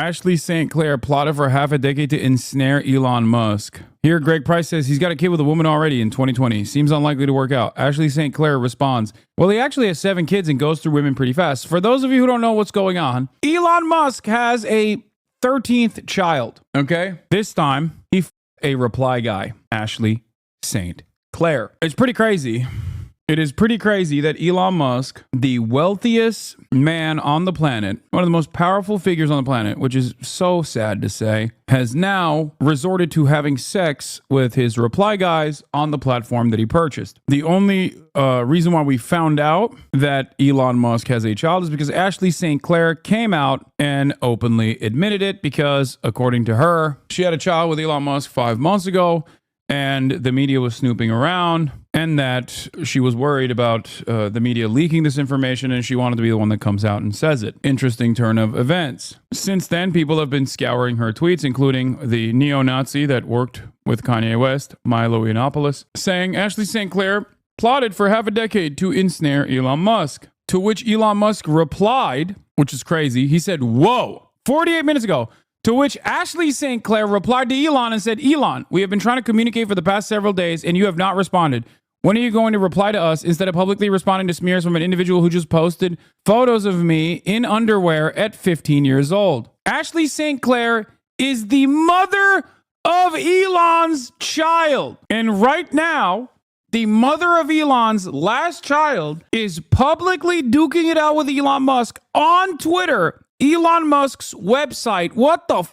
Ashley St. Clair plotted for half a decade to ensnare Elon Musk. Here, Greg Price says he's got a kid with a woman already in 2020. Seems unlikely to work out. Ashley St. Clair responds, well, he actually has 7 kids and goes through women pretty fast. For those of you who don't know what's going on, Elon Musk has a 13th child. Okay? This time, he a reply guy, Ashley St. Clair. It's pretty crazy. It is pretty crazy that Elon Musk, the wealthiest man on the planet, one of the most powerful figures on the planet, which is so sad to say, has now resorted to having sex with his reply guys on the platform that he purchased. The only reason why we found out that Elon Musk has a child is because Ashley St. Clair came out and openly admitted it because, according to her, she had a child with Elon Musk 5 months ago, and the media was snooping around, and that she was worried about the media leaking this information, and she wanted to be the one that comes out and says it. Interesting turn of events. Since then, people have been scouring her tweets, including the neo-Nazi that worked with Kanye West, Milo Yiannopoulos, saying Ashley St. Clair plotted for half a decade to ensnare Elon Musk. To which Elon Musk replied, which is crazy, he said, whoa, 48 minutes ago. To which Ashley St. Clair replied to Elon and said, Elon, we have been trying to communicate for the past several days and you have not responded. When are you going to reply to us instead of publicly responding to smears from an individual who just posted photos of me in underwear at 15 years old? Ashley St. Clair is the mother of Elon's child. And right now, the mother of Elon's last child is publicly duking it out with Elon Musk on Twitter. Elon Musk's website. What the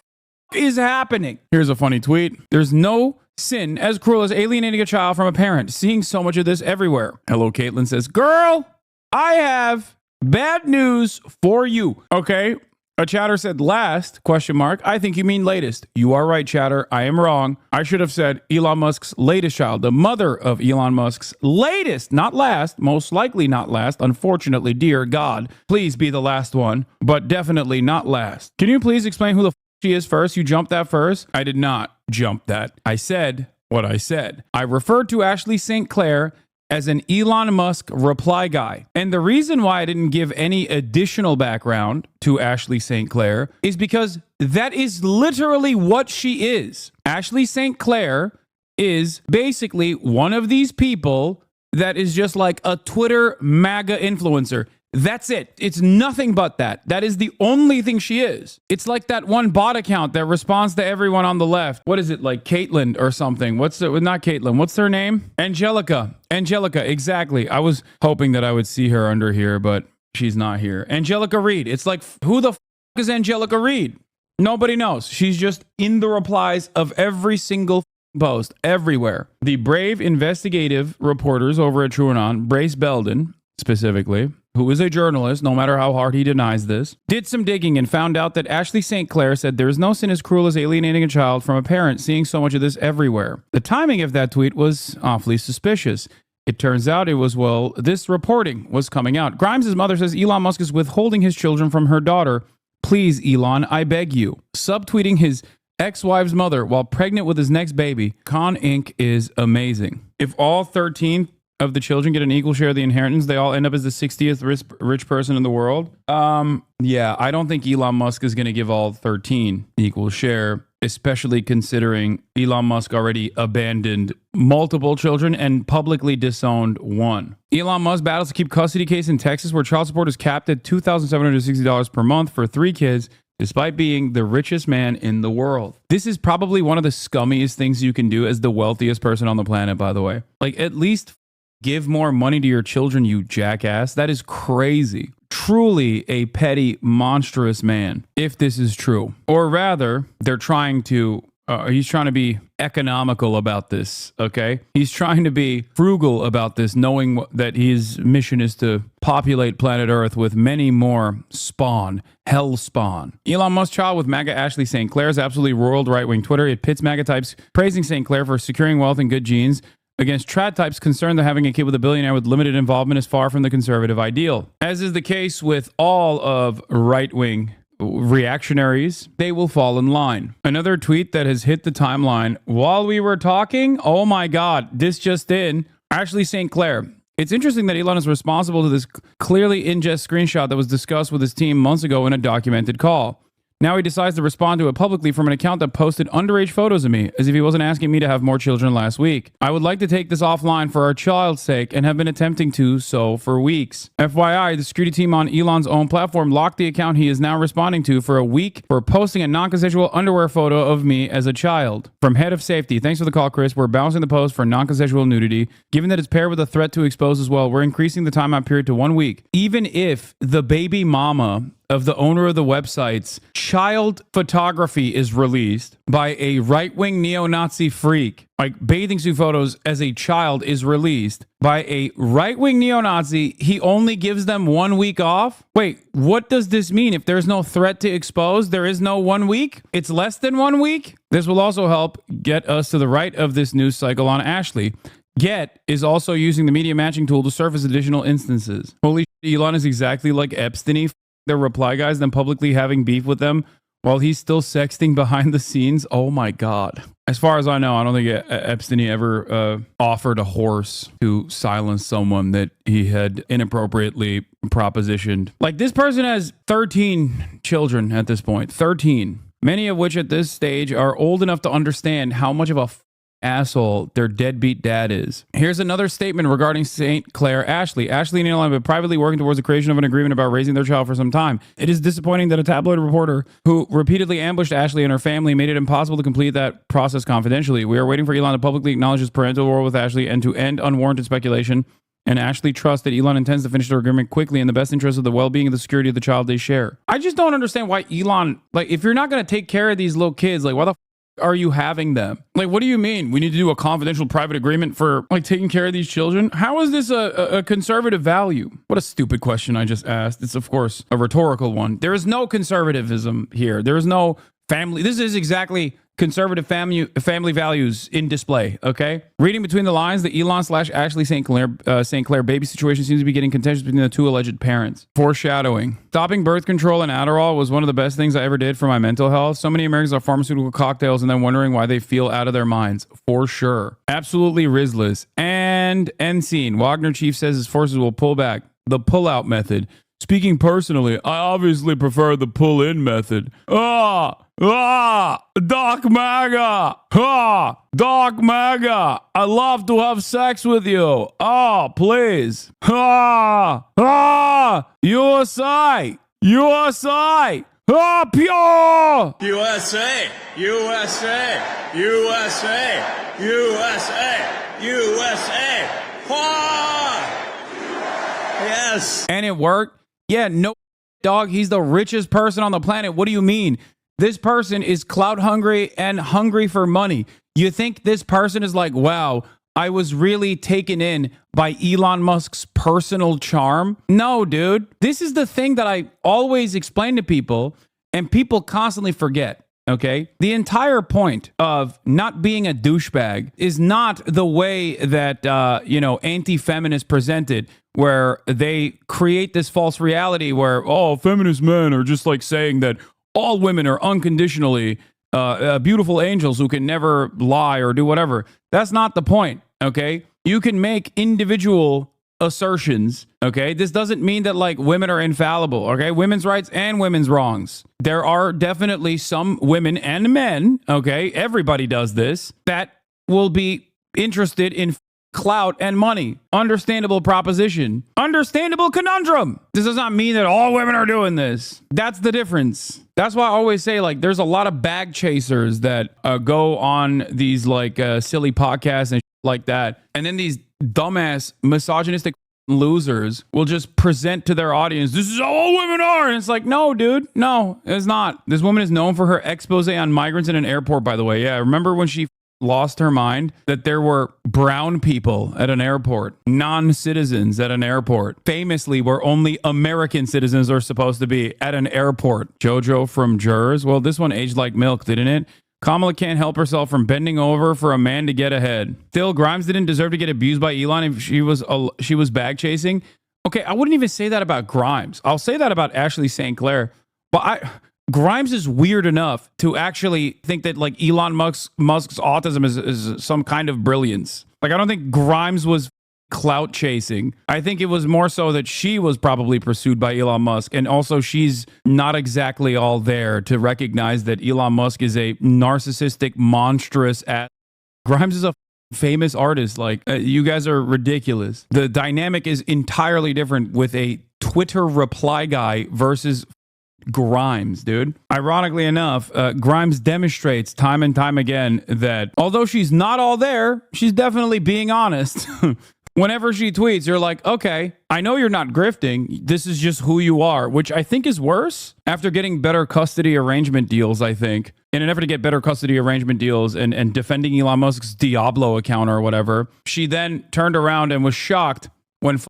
is happening? Here's a funny tweet. There's no sin as cruel as alienating a child from a parent. Seeing so much of this everywhere. Hello, Caitlin says, girl, I have bad news for you. Okay. A chatter said last, question mark. I think you mean latest. You are right, chatter. I am wrong. I should have said Elon Musk's latest child, the mother of Elon Musk's latest, not last, most likely not last. Unfortunately, dear God, please be the last one, but definitely not last. Can you please explain who the she is first? You jumped that first? I did not jump that. I said what I said. I referred to Ashley St. Clair as an Elon Musk reply guy. And the reason why I didn't give any additional background to Ashley St. Clair is because that is literally what she is. Ashley St. Clair is basically one of these people that is just like a Twitter MAGA influencer. That's it. It's nothing but that. That is the only thing she is. It's like that one bot account that responds to everyone on the left. What is it, like Caitlyn or something? Not Caitlyn. What's her name? Angelica. Angelica, exactly. I was hoping that I would see her under here, but she's not here. Angelica Reed. It's like, who the is Angelica Reed? Nobody knows. She's just in the replies of every single post, everywhere. The brave investigative reporters over at TrueAnon, Brace Belden specifically, who is a journalist, no matter how hard he denies this, did some digging and found out that Ashley St. Clair said there is no sin as cruel as alienating a child from a parent, seeing so much of this everywhere. The timing of that tweet was awfully suspicious. It turns out it was, well, this reporting was coming out. Grimes' mother says Elon Musk is withholding his children from her daughter. Please, Elon, I beg you. Subtweeting his ex-wife's mother while pregnant with his next baby. Con Inc. is amazing. If all 13 of the children get an equal share of the inheritance, they all end up as the 60th rich person in the world. Yeah, I don't think Elon Musk is going to give all 13 equal share, especially considering Elon Musk already abandoned multiple children and publicly disowned one. Elon Musk battles to keep custody case in Texas where child support is capped at $2,760 per month for 3 kids, despite being the richest man in the world. This is probably one of the scummiest things you can do as the wealthiest person on the planet, by the way. Like, at least give more money to your children, you jackass. That is crazy. Truly a petty, monstrous man, if this is true. Or rather, they're trying to, he's trying to be economical about this, okay? He's trying to be frugal about this, knowing that his mission is to populate planet Earth with many more spawn, hell spawn. Elon Musk's child with MAGA Ashley St. Clair is absolutely roiled right-wing Twitter. It pits MAGA types praising St. Clair for securing wealth and good genes against trad types concerned that having a kid with a billionaire with limited involvement is far from the conservative ideal. As is the case with all of right-wing reactionaries, they will fall in line. Another tweet that has hit the timeline while we were talking, oh my God, this just in, Ashley St. Clair. It's interesting that Elon is responsible to this clearly ingest screenshot that was discussed with his team months ago in a documented call. Now he decides to respond to it publicly from an account that posted underage photos of me, as if he wasn't asking me to have more children last week. I would like to take this offline for our child's sake and have been attempting to so for weeks. FYI, the security team on Elon's own platform locked the account he is now responding to for a week for posting a non-consensual underwear photo of me as a child. From head of safety, thanks for the call, Chris. We're bouncing the post for non-consensual nudity. Given that it's paired with a threat to expose as well, we're increasing the timeout period to 1 week. Even if the baby mama of the owner of the website's child photography is released by a right-wing neo-Nazi freak, like bathing suit photos as a child is released by a right-wing neo-Nazi, he only gives them 1 week off? Wait, what does this mean? If there's no threat to expose, there is no 1 week? It's less than 1 week? This will also help get us to the right of this news cycle on Ashley. Get is also using the media matching tool to surface additional instances. Holy shit, Elon is exactly like Epstein. Their reply guys, then publicly having beef with them while he's still sexting behind the scenes. Oh my God. As far as I know, I don't think Epstein ever offered a horse to silence someone that he had inappropriately propositioned. Like, this person has 13 children at this point. 13. Many of which at this stage are old enough to understand how much of a asshole their deadbeat dad is. Here's another statement regarding St. Clair Ashley. Ashley and Elon have been privately working towards the creation of an agreement about raising their child for some time. It is disappointing that a tabloid reporter who repeatedly ambushed Ashley and her family made it impossible to complete that process confidentially. We are waiting for Elon to publicly acknowledge his parental role with Ashley and to end unwarranted speculation. And Ashley trusts that Elon intends to finish their agreement quickly in the best interest of the well-being and the security of the child they share. I just don't understand why Elon, like, if you're not going to take care of these little kids, like, why the are you having them? Like, what do you mean? We need to do a confidential private agreement for, like, taking care of these children? How is this a conservative value? What a stupid question I just asked. It's, of course, a rhetorical one. There is no conservatism here. There is no family. This is exactly conservative family values in display, okay? Reading between the lines, the Elon/Ashley St. Clair baby situation seems to be getting contentious between the two alleged parents. Foreshadowing. Stopping birth control and Adderall was one of the best things I ever did for my mental health. So many Americans are pharmaceutical cocktails and then wondering why they feel out of their minds. For sure. Absolutely Rizless. And end scene. Wagner chief says his forces will pull back. The pull-out method. Speaking personally, I obviously prefer the pull-in method. Doc Maga! Doc Maga! I love to have sex with you. Please. USA! USA! Pure! USA! USA! USA! USA! USA! Yes! And it worked? Yeah, no, dog. He's the richest person on the planet. What do you mean? This person is clout hungry and hungry for money. You think this person is like, wow, I was really taken in by Elon Musk's personal charm? No, dude. This is the thing that I always explain to people, and people constantly forget. Okay? The entire point of not being a douchebag is not the way that, anti-feminists present it, where they create this false reality where, feminist men are just like saying that all women are unconditionally beautiful angels who can never lie or do whatever. That's not the point, okay? You can make individual assertions, okay? This doesn't mean that, like, women are infallible, okay? Women's rights and women's wrongs. There are definitely some women and men, okay? Everybody does this, that will be interested in clout and money. Understandable proposition. Understandable conundrum. This does not mean that all women are doing this. That's the difference. That's why I always say, like, there's a lot of bag chasers that go on these, like, silly podcasts and like that. And then these dumbass misogynistic losers will just present to their audience, this is how all women are. And it's like, no, dude, no, it's not. This woman is known for her expose on migrants in an airport, by the way. Yeah, remember when she lost her mind that there were brown people at an airport, non-citizens at an airport, famously where only American citizens are supposed to be at an airport. Jojo from Jurors. Well, this one aged like milk, didn't it? Kamala can't help herself from bending over for a man to get ahead. Still, Grimes didn't deserve to get abused by Elon if she was bag chasing. Okay, I wouldn't even say that about Grimes. I'll say that about Ashley St. Clair. But Grimes is weird enough to actually think that, like, Elon Musk's autism is some kind of brilliance. Like, I don't think Grimes was clout chasing. I think it was more so that she was probably pursued by Elon Musk. And also, she's not exactly all there to recognize that Elon Musk is a narcissistic, monstrous ass. Grimes is a famous artist. Like, you guys are ridiculous. The dynamic is entirely different with a Twitter reply guy versus Grimes, dude. Ironically enough, Grimes demonstrates time and time again that although she's not all there, she's definitely being honest. Whenever she tweets, you're like, okay, I know you're not grifting. This is just who you are, which I think is worse. After getting better custody arrangement deals, I think, in an effort to get better custody arrangement deals and defending Elon Musk's Diablo account or whatever, she then turned around and was shocked when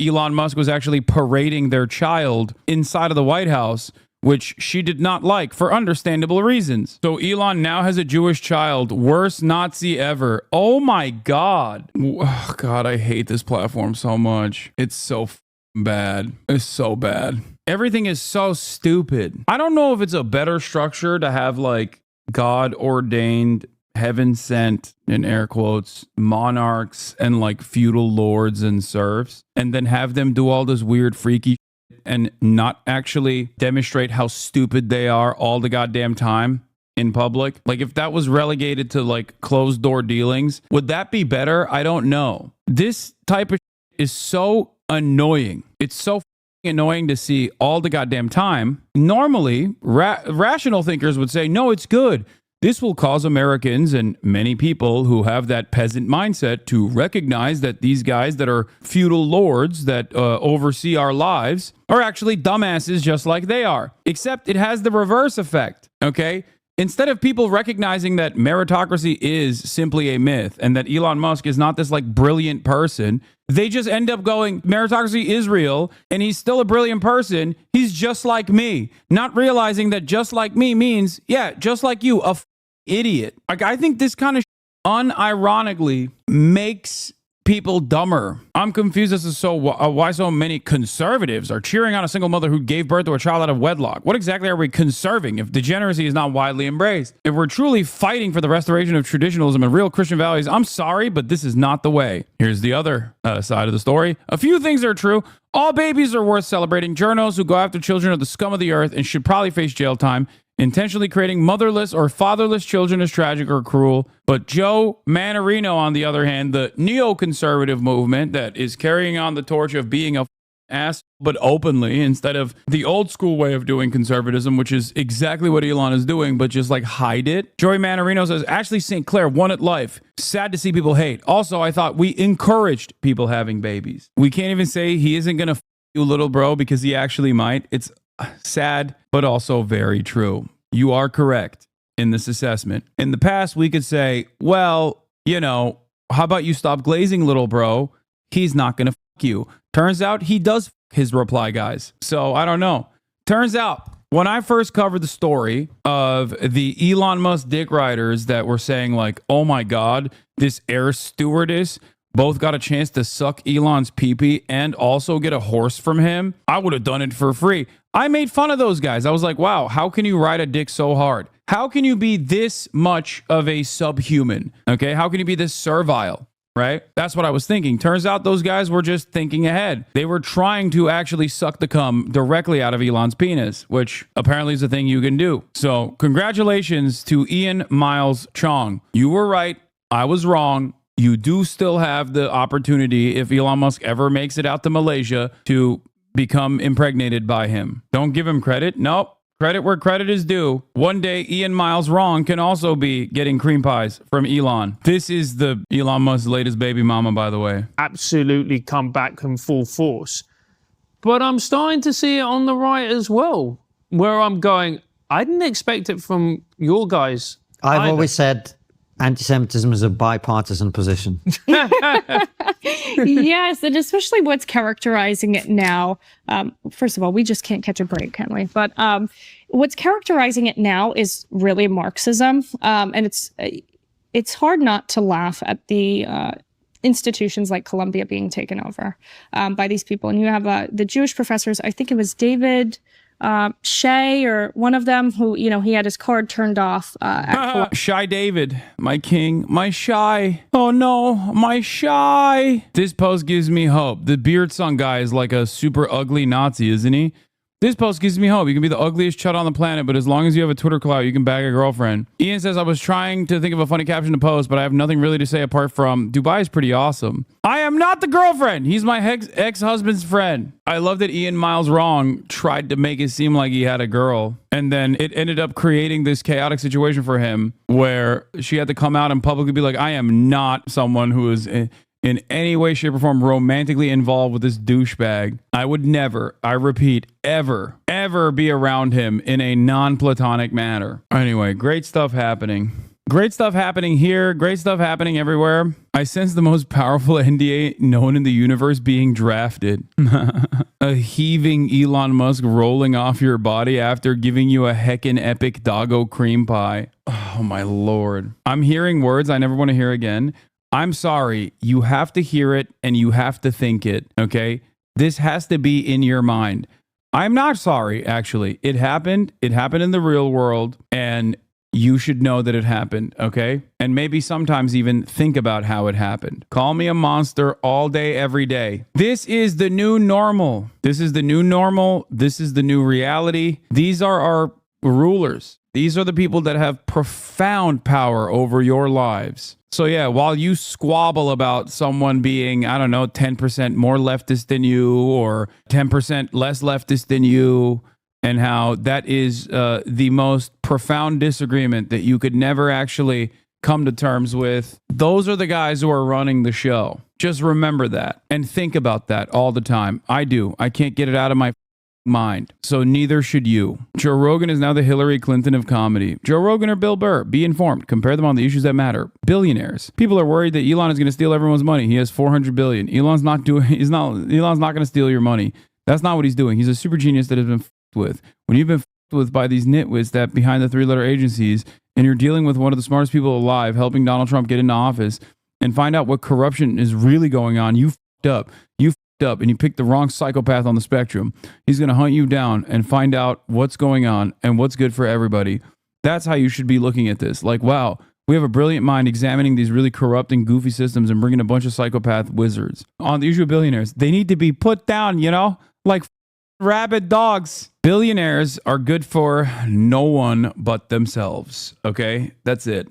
Elon Musk was actually parading their child inside of the White House, which she did not like for understandable reasons. So Elon now has a Jewish child. Worst Nazi ever. Oh my God. Oh God, I hate this platform so much. It's so bad. It's so bad. Everything is so stupid. I don't know if it's a better structure to have like God ordained, heaven sent, in air quotes, monarchs and like feudal lords and serfs, and then have them do all this weird freaky and not actually demonstrate how stupid they are all the goddamn time in public. Like, if that was relegated to like closed door dealings, would that be better? I don't know. This type of is so annoying. It's so annoying to see all the goddamn time. Normally, rational thinkers would say, no, it's good. This will cause Americans and many people who have that peasant mindset to recognize that these guys that are feudal lords that oversee our lives are actually dumbasses just like they are. Except it has the reverse effect, okay? Instead of people recognizing that meritocracy is simply a myth and that Elon Musk is not this like brilliant person, they just end up going, meritocracy is real and he's still a brilliant person. He's just like me. Not realizing that just like me means, yeah, just like you, a idiot. Like, I think this kind of unironically makes people dumber. I'm confused as to why so many conservatives are cheering on a single mother who gave birth to a child out of wedlock. What exactly are we conserving if degeneracy is not widely embraced? If we're truly fighting for the restoration of traditionalism and real Christian values, I'm sorry, but this is not the way. Here's the other side of the story. A few things are true. All babies are worth celebrating. Journos who go after children are the scum of the earth and should probably face jail time. Intentionally creating motherless or fatherless children is tragic or cruel. But Joe Manarino, on the other hand, the neoconservative movement that is carrying on the torch of being a ass, but openly, instead of the old school way of doing conservatism, which is exactly what Elon is doing, but just like hide it. Joey Manarino says, Ashley St. Clair won at life. Sad to see people hate. Also, I thought we encouraged people having babies. We can't even say he isn't going to you, little bro, because he actually might. It's sad, but also very true. You are correct in this assessment. In the past, we could say, well, you know, how about you stop glazing, little bro? He's not going to you. Turns out he does his reply guys. So I don't know. Turns out when I first covered the story of the Elon Musk dick riders that were saying like, oh my God, this air stewardess both got a chance to suck Elon's pee-pee and also get a horse from him, I would have done it for free. I made fun of those guys. I was like, wow, how can you ride a dick so hard? How can you be this much of a subhuman? Okay, how can you be this servile? Right? That's what I was thinking. Turns out those guys were just thinking ahead. They were trying to actually suck the cum directly out of Elon's penis, which apparently is a thing you can do. So congratulations to Ian Miles Chong. You were right. I was wrong. You do still have the opportunity, if Elon Musk ever makes it out to Malaysia, to become impregnated by him. Don't give him credit. Nope. Credit where credit is due. One day, Ian Miles Wrong can also be getting cream pies from Elon. This is the Elon Musk's latest baby mama, by the way. Absolutely come back in full force. But I'm starting to see it on the right as well, where I'm going, I didn't expect it from your guys. I've always said anti-Semitism is a bipartisan position. Yes, and especially what's characterizing it now. First of all, we just can't catch a break, can we? But what's characterizing it now is really Marxism, and it's hard not to laugh at the institutions like Columbia being taken over by these people. And you have the Jewish professors. I think it was David Shay or one of them who, he had his card turned off. Shy David, my king, my shy. Oh no, my shy. This post gives me hope. The beard song guy is like a super ugly Nazi, isn't he? This post gives me hope. You can be the ugliest chud on the planet, but as long as you have a Twitter clout, you can bag a girlfriend. Ian says, I was trying to think of a funny caption to post, but I have nothing really to say apart from Dubai is pretty awesome. I am not the girlfriend. He's my ex-husband's friend. I love that Ian Miles Wrong tried to make it seem like he had a girl. And then it ended up creating this chaotic situation for him where she had to come out and publicly be like, I am not someone who is in any way, shape, or form romantically involved with this douchebag. I would never, I repeat, ever be around him in a non-platonic manner. Anyway, great stuff happening. Great stuff happening here. Great stuff happening everywhere. I sense the most powerful NDA known in the universe being drafted. A heaving Elon Musk rolling off your body after giving you a heckin' epic doggo cream pie. Oh my lord. I'm hearing words I never want to hear again. I'm sorry, you have to hear it and you have to think it, okay? This has to be in your mind. I'm not sorry, actually. It happened. It happened in the real world, and you should know that it happened, okay? And maybe sometimes even think about how it happened. Call me a monster all day, every day. This is the new normal. This is the new normal. This is the new reality. These are our rulers. These are the people that have profound power over your lives. So yeah, while you squabble about someone being, I don't know, 10% more leftist than you or 10% less leftist than you, and how that is the most profound disagreement that you could never actually come to terms with, those are the guys who are running the show. Just remember that and think about that all the time. I do. I can't get it out of my mind. So neither should you. Joe Rogan is now the Hillary Clinton of comedy. Joe Rogan or Bill Burr? Be informed. Compare them on the issues that matter. Billionaires. People are worried that Elon is going to steal everyone's money. He has 400 billion. Elon's not going to steal your money. That's not what he's doing. He's a super genius that has been f***ed with. When you've been f***ed with by these nitwits that behind the three-letter agencies, and you're dealing with one of the smartest people alive, helping Donald Trump get into office and find out what corruption is really going on, you f***ed up. You f***ed up and you picked the wrong psychopath on the spectrum. He's going to hunt you down and find out what's going on and what's good for everybody. That's how you should be looking at this. Like, wow, we have a brilliant mind examining these really corrupt and goofy systems and bringing a bunch of psychopath wizards. On the issue of billionaires, they need to be put down, like rabid dogs. Billionaires are good for no one but themselves. Okay, that's it.